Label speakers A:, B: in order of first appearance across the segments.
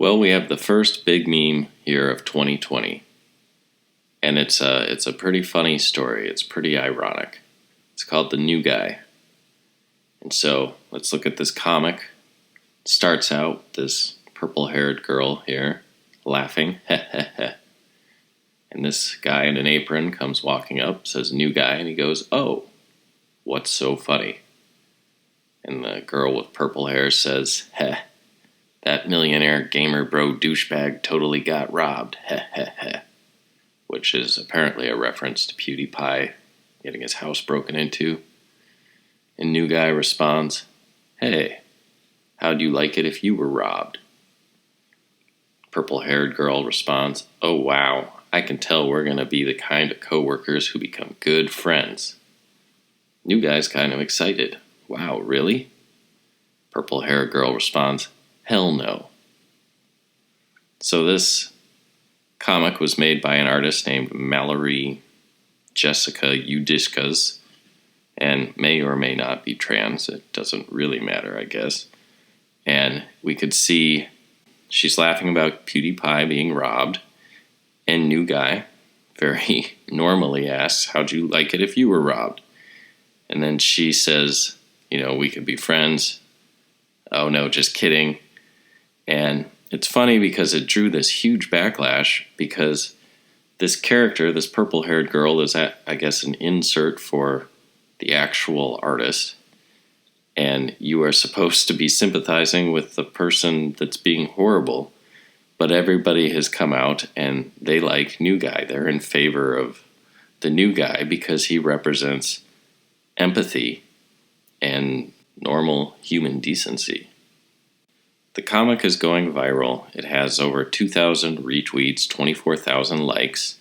A: Well, we have the first big meme here of 2020, and it's a pretty funny story. It's pretty ironic. It's called The New Guy. And so let's look at this comic. It starts out with this purple-haired girl here laughing, and this guy in an apron comes walking up, says "New Guy," and he goes, "Oh, what's so funny?" And the girl with purple hair says, "Heh. That millionaire gamer bro douchebag totally got robbed, heh heh heh," which is apparently a reference to PewDiePie getting his house broken into. And New Guy responds, "Hey, how'd you like it if you were robbed?" Purple-haired girl responds, "Oh wow, I can tell we're going to be the kind of coworkers who become good friends." New Guy's kind of excited. "Wow, really?" Purple-haired girl responds, "Hell no." So this comic was made by an artist named Mallorie Jessica Udischas, and may or may not be trans. It doesn't really matter, I guess. And we could see she's laughing about PewDiePie being robbed, and New Guy very normally asks, "How'd you like it if you were robbed?" And then she says, "We could be friends." "Oh no, just kidding." And it's funny because it drew this huge backlash because this character, this purple-haired girl, is, I guess, an insert for the actual artist. And you are supposed to be sympathizing with the person that's being horrible. But everybody has come out and they like New Guy. They're in favor of the New Guy because he represents empathy and normal human decency. The comic is going viral. It has over 2,000 retweets, 24,000 likes.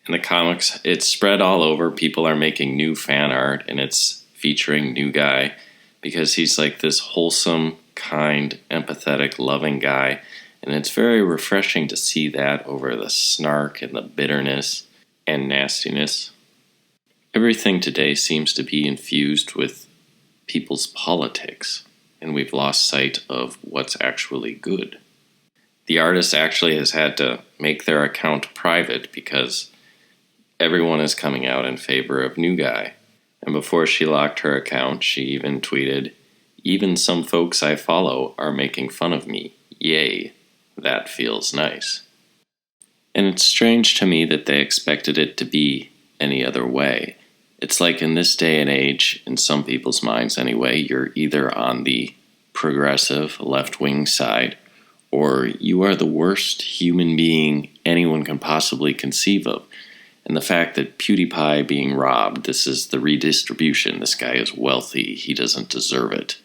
A: And the comics, it's spread all over. People are making new fan art, and it's featuring New Guy because he's like this wholesome, kind, empathetic, loving guy. And it's very refreshing to see that over the snark and the bitterness and nastiness. Everything today seems to be infused with people's politics, and we've lost sight of what's actually good. The artist actually has had to make their account private because everyone is coming out in favor of New Guy. And before she locked her account, she even tweeted, "Even some folks I follow are making fun of me. Yay, that feels nice." And it's strange to me that they expected it to be any other way. It's like in this day and age, in some people's minds anyway, you're either on the progressive left-wing side or you are the worst human being anyone can possibly conceive of. And the fact that PewDiePie being robbed, this is the redistribution. This guy is wealthy. He doesn't deserve it.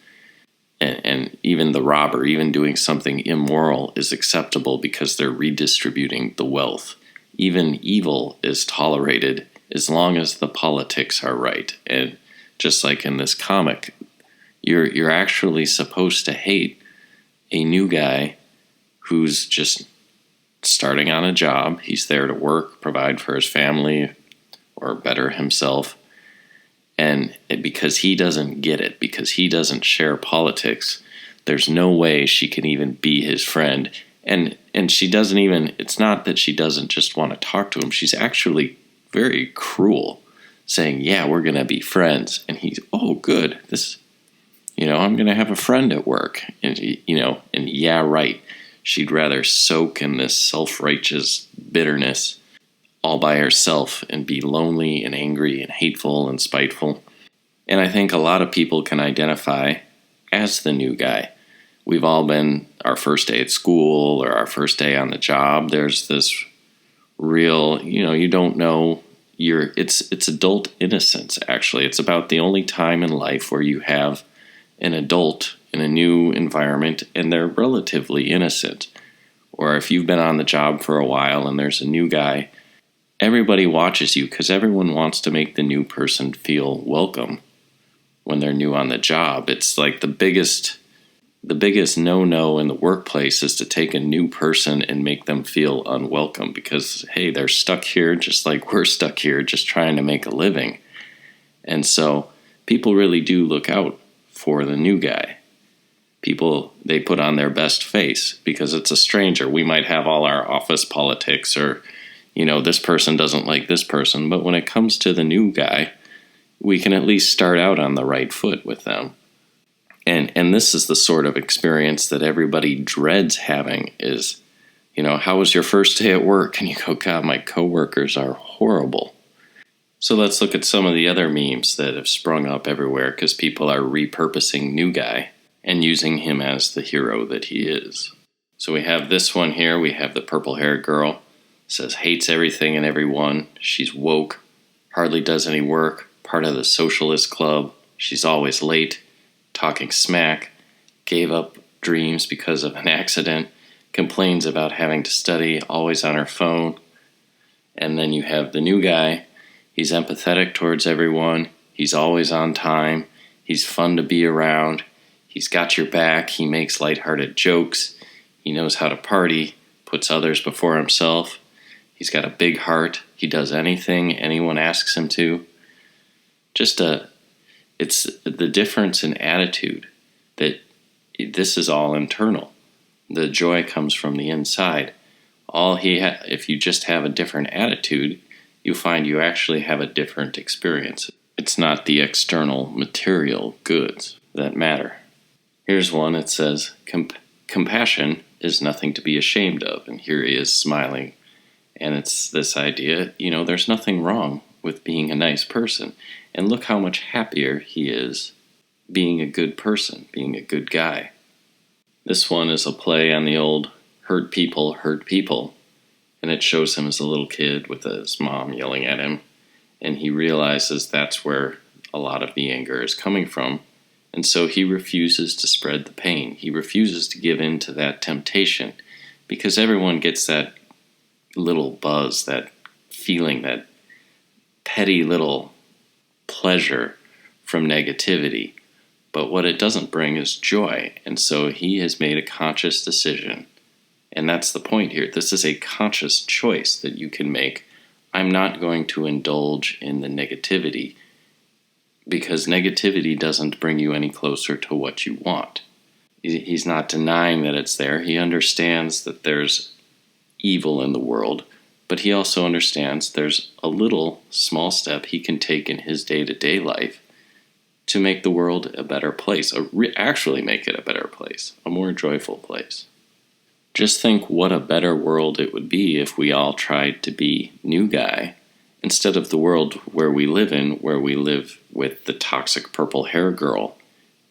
A: And even the robber, even doing something immoral, is acceptable because they're redistributing the wealth. Even evil is tolerated as long as the politics are right. And just like in this comic, you're actually supposed to hate a New Guy who's just starting on a job. He's there to work, provide for his family, or better himself. And because he doesn't get it, because he doesn't share politics, there's no way she can even be his friend. And she doesn't even, it's not that she doesn't just want to talk to him. She's actually very cruel, saying, "Yeah, we're going to be friends." And he's, "Oh, good. I'm going to have a friend at work." And, and yeah, right. She'd rather soak in this self-righteous bitterness all by herself and be lonely and angry and hateful and spiteful. And I think a lot of people can identify as the New Guy. We've all been our first day at school or our first day on the job. There's this real, you don't know, it's adult innocence, actually. It's about the only time in life where you have an adult in a new environment and they're relatively innocent. Or if you've been on the job for a while and there's a new guy, everybody watches you because everyone wants to make the new person feel welcome when they're new on the job. It's like the biggest no-no in the workplace is to take a new person and make them feel unwelcome because, hey, they're stuck here just like we're stuck here just trying to make a living. And so people really do look out for the new guy. people, they put on their best face because it's a stranger. We might have all our office politics or, this person doesn't like this person. But when it comes to the new guy, we can at least start out on the right foot with them. And this is the sort of experience that everybody dreads having is, how was your first day at work? And you go, God, my coworkers are horrible. So let's look at some of the other memes that have sprung up everywhere because people are repurposing new guy and using him as the hero that he is. So we have this one here. We have the purple-haired girl. Says hates everything and everyone. She's woke. Hardly does any work. Part of the socialist club. She's always late. Talking smack. Gave up dreams because of an accident. Complains about having to study. Always on her phone. And then you have the new guy. He's empathetic towards everyone. He's always on time. He's fun to be around. He's got your back. He makes lighthearted jokes. He knows how to party. Puts others before himself. He's got a big heart. He does anything anyone asks him to. It's the difference in attitude that this is all internal. The joy comes from the inside. If you just have a different attitude, you find you actually have a different experience. It's not the external material goods that matter. Here's one. It says, compassion is nothing to be ashamed of. And here he is smiling. And it's this idea, there's nothing wrong with being a nice person. And look how much happier he is being a good person, being a good guy. This one is a play on the old hurt people. And it shows him as a little kid with his mom yelling at him. And he realizes that's where a lot of the anger is coming from. And so he refuses to spread the pain. He refuses to give in to that temptation because everyone gets that little buzz, that feeling, that petty little pleasure from negativity. But what it doesn't bring is joy. And so he has made a conscious decision. And that's the point here. This is a conscious choice that you can make. I'm not going to indulge in the negativity because negativity doesn't bring you any closer to what you want. He's not denying that it's there. He understands that there's evil in the world, but he also understands there's a little small step he can take in his day-to-day life to make the world a better place, actually make it a better place, a more joyful place. Just think what a better world it would be if we all tried to be new guy instead of the world where we live with the toxic purple hair girl,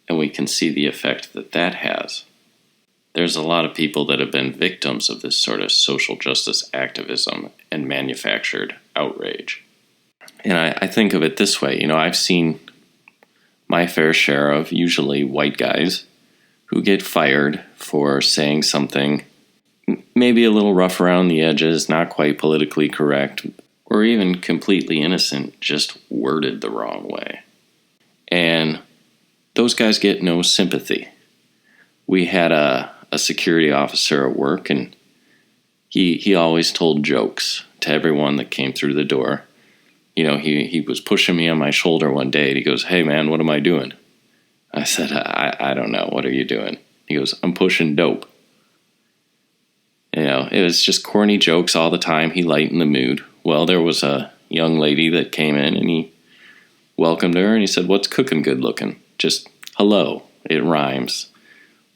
A: and we can see the effect that has. There's a lot of people that have been victims of this sort of social justice activism and manufactured outrage. And I think of it this way, I've seen my fair share of usually white guys who get fired for saying something maybe a little rough around the edges, not quite politically correct, or even completely innocent, just worded the wrong way. And those guys get no sympathy. We had a security officer at work, and he always told jokes to everyone that came through the door. He was pushing me on my shoulder one day, and he goes, "Hey, man, what am I doing?" I said, I don't know. What are you doing? He goes, "I'm pushing dope." It was just corny jokes all the time. He lightened the mood. Well, there was a young lady that came in, and he welcomed her, and he said, "What's cooking good looking?" Just, hello. It rhymes.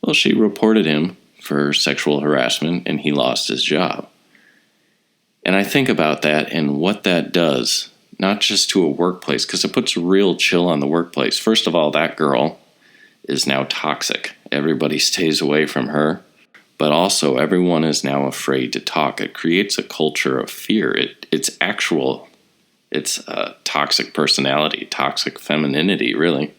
A: Well, she reported him for sexual harassment, and he lost his job. And I think about that and what that does, not just to a workplace, because it puts a real chill on the workplace. First of all, that girl is now toxic. Everybody stays away from her. But also, everyone is now afraid to talk. It creates a culture of fear. It's toxic personality, toxic femininity, really.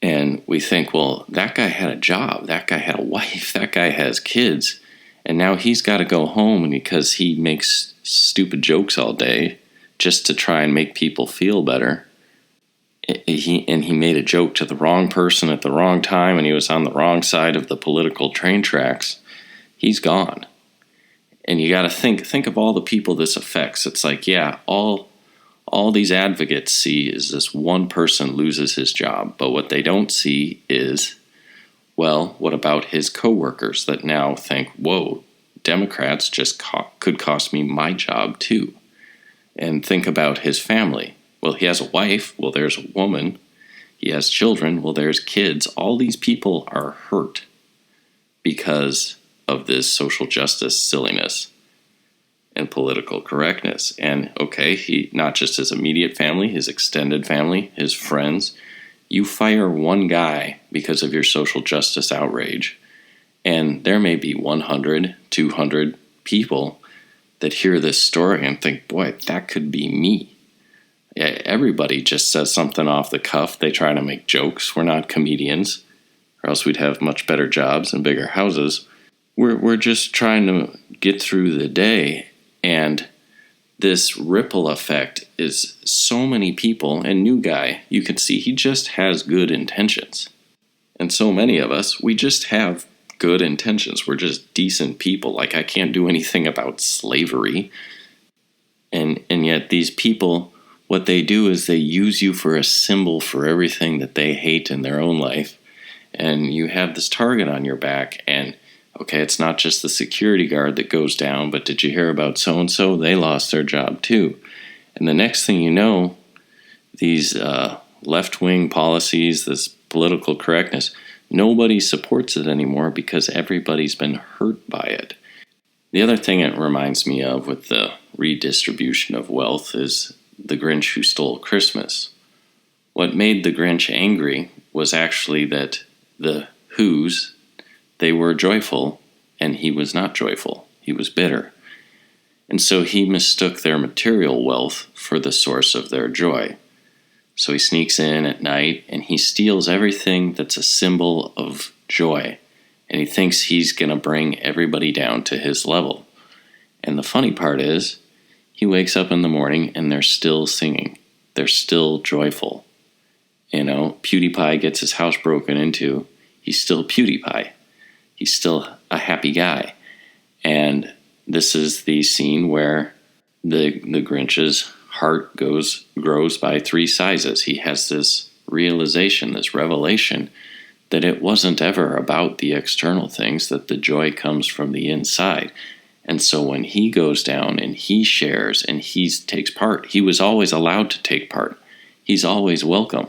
A: And we think, well, that guy had a job. That guy had a wife. That guy has kids. And now he's got to go home because he makes stupid jokes all day just to try and make people feel better. He made a joke to the wrong person at the wrong time, and he was on the wrong side of the political train tracks. He's gone. And you got to think of all the people this affects. It's like, yeah, all these advocates see is this one person loses his job. But what they don't see is Well, what about his coworkers that now think, whoa, Democrats just could cost me my job too? And think about his family. Well, he has a wife. Well, there's a woman. He has children. Well, there's kids. All these people are hurt because of this social justice silliness and political correctness. And okay, he not just his immediate family, his extended family, his friends. You fire one guy because of your social justice outrage, and there may be 100, 200 people that hear this story and think, boy, that could be me. Yeah, everybody just says something off the cuff. They try to make jokes. We're not comedians, or else we'd have much better jobs and bigger houses. We're just trying to get through the day, and this ripple effect is so many people. And new guy, you can see he just has good intentions. And so many of us, we just have good intentions. We're just decent people. Like, I can't do anything about slavery. And yet these people, what they do is they use you for a symbol for everything that they hate in their own life. And you have this target on your back, and okay, it's not just the security guard that goes down, but did you hear about so-and-so? They lost their job too. And the next thing you know, these left-wing policies, this political correctness, nobody supports it anymore because everybody's been hurt by it. The other thing it reminds me of with the redistribution of wealth is the Grinch who stole Christmas. What made the Grinch angry was actually that the Who's, they were joyful, and he was not joyful. He was bitter. And so he mistook their material wealth for the source of their joy. So he sneaks in at night, and he steals everything that's a symbol of joy. And he thinks he's going to bring everybody down to his level. And the funny part is, he wakes up in the morning, and they're still singing. They're still joyful. You know, PewDiePie gets his house broken into. He's still PewDiePie. He's still a happy guy. And this is the scene where the Grinch's heart grows by 3 sizes. He has this realization, this revelation, that it wasn't ever about the external things, that the joy comes from the inside. And so when he goes down and he shares and he takes part, he was always allowed to take part. He's always welcome.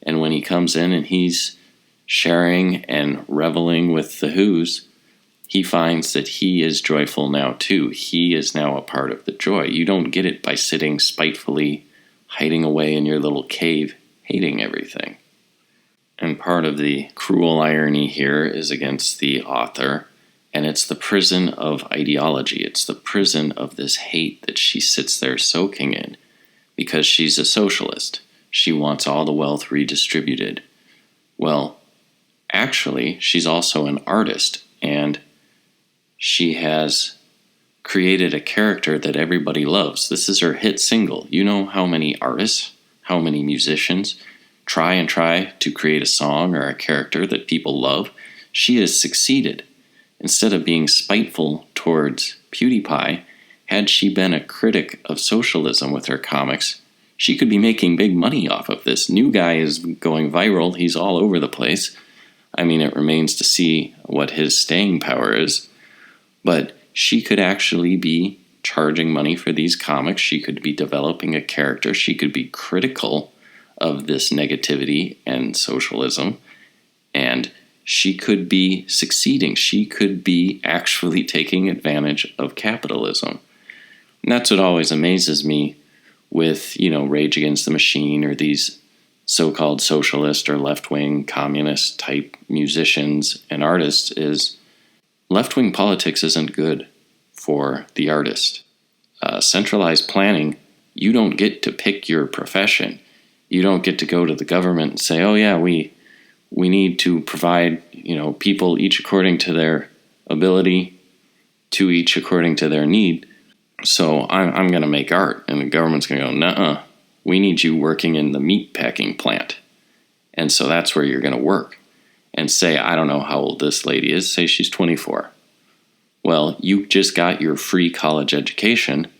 A: And when he comes in and he's sharing and reveling with the Who's, he finds that he is joyful now too. He is now a part of the joy. You don't get it by sitting spitefully, hiding away in your little cave, hating everything. And part of the cruel irony here is against the author, and it's the prison of ideology. It's the prison of this hate that she sits there soaking in because she's a socialist. She wants all the wealth redistributed. Well, actually, she's also an artist, and she has created a character that everybody loves. This is her hit single. You know how many artists, how many musicians try to create a song or a character that people love? She has succeeded. Instead of being spiteful towards PewDiePie, had she been a critic of socialism with her comics, she could be making big money off of this. New guy is going viral. He's all over the place. I mean, it remains to see what his staying power is. But she could actually be charging money for these comics. She could be developing a character. She could be critical of this negativity and socialism. And she could be succeeding. She could be actually taking advantage of capitalism. And that's what always amazes me with, Rage Against the Machine or these so-called socialist or left-wing communist type musicians and artists is left-wing politics isn't good for the artist. Centralized planning, you don't get to pick your profession. You don't get to go to the government and say, oh yeah, we need to provide, people each according to their ability, to each according to their need. So I'm going to make art, and the government's going to go, nuh-uh, we need you working in the meat packing plant. And so that's where you're going to work. And say, I don't know how old this lady is, say she's 24. Well, you just got your free college education,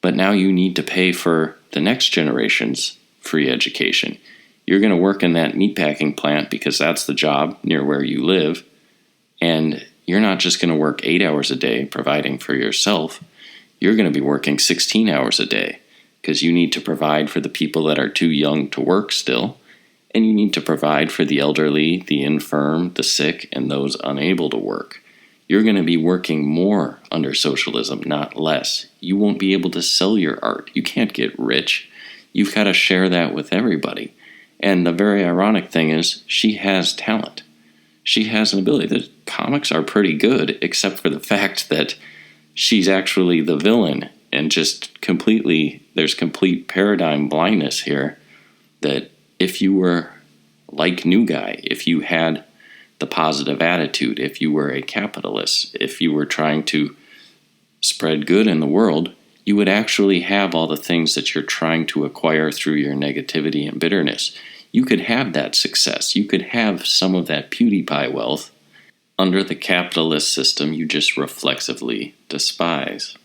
A: but now you need to pay for the next generation's free education. You're going to work in that meatpacking plant because that's the job near where you live. And you're not just going to work 8 hours a day providing for yourself. You're going to be working 16 hours a day because you need to provide for the people that are too young to work still. And you need to provide for the elderly, the infirm, the sick, and those unable to work. You're going to be working more under socialism, not less. You won't be able to sell your art. You can't get rich. You've got to share that with everybody. And the very ironic thing is, she has talent. She has an ability. The comics are pretty good, except for the fact that she's actually the villain. And just there's complete paradigm blindness here that if you were like New Guy, if you had the positive attitude, if you were a capitalist, if you were trying to spread good in the world, you would actually have all the things that you're trying to acquire through your negativity and bitterness. You could have that success. You could have some of that PewDiePie wealth. Under the capitalist system, you just reflexively despise.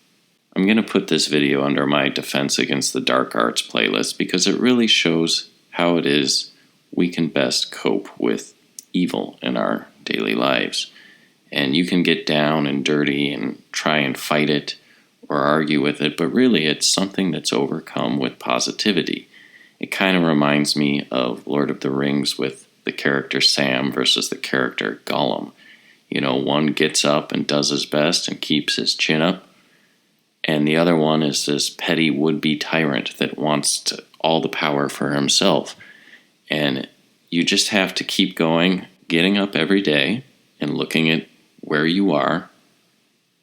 A: I'm going to put this video under my Defense Against the Dark Arts playlist because it really shows how it is we can best cope with evil in our daily lives. And you can get down and dirty and try and fight it or argue with it, but really it's something that's overcome with positivity. It kind of reminds me of Lord of the Rings with the character Sam versus the character Gollum. You know, one gets up and does his best and keeps his chin up, and the other one is this petty would-be tyrant that wants all the power for himself. And you just have to keep going, getting up every day and looking at where you are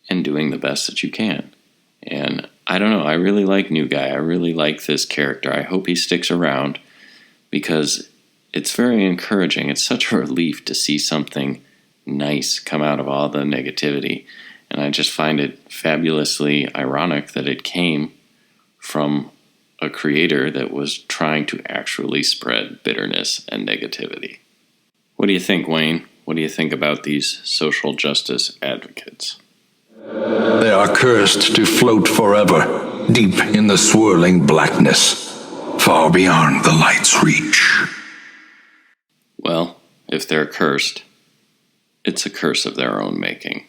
A: and doing the best that you can. And I don't know, I really like New Guy. I really like this character. I hope he sticks around because it's very encouraging. It's such a relief to see something nice come out of all the negativity. And I just find it fabulously ironic that it came from a creator that was trying to actually spread bitterness and negativity. What do you think, Wayne? What do you think about these social justice advocates?
B: They are cursed to float forever, deep in the swirling blackness, far beyond the light's reach.
A: Well, if they're cursed, it's a curse of their own making.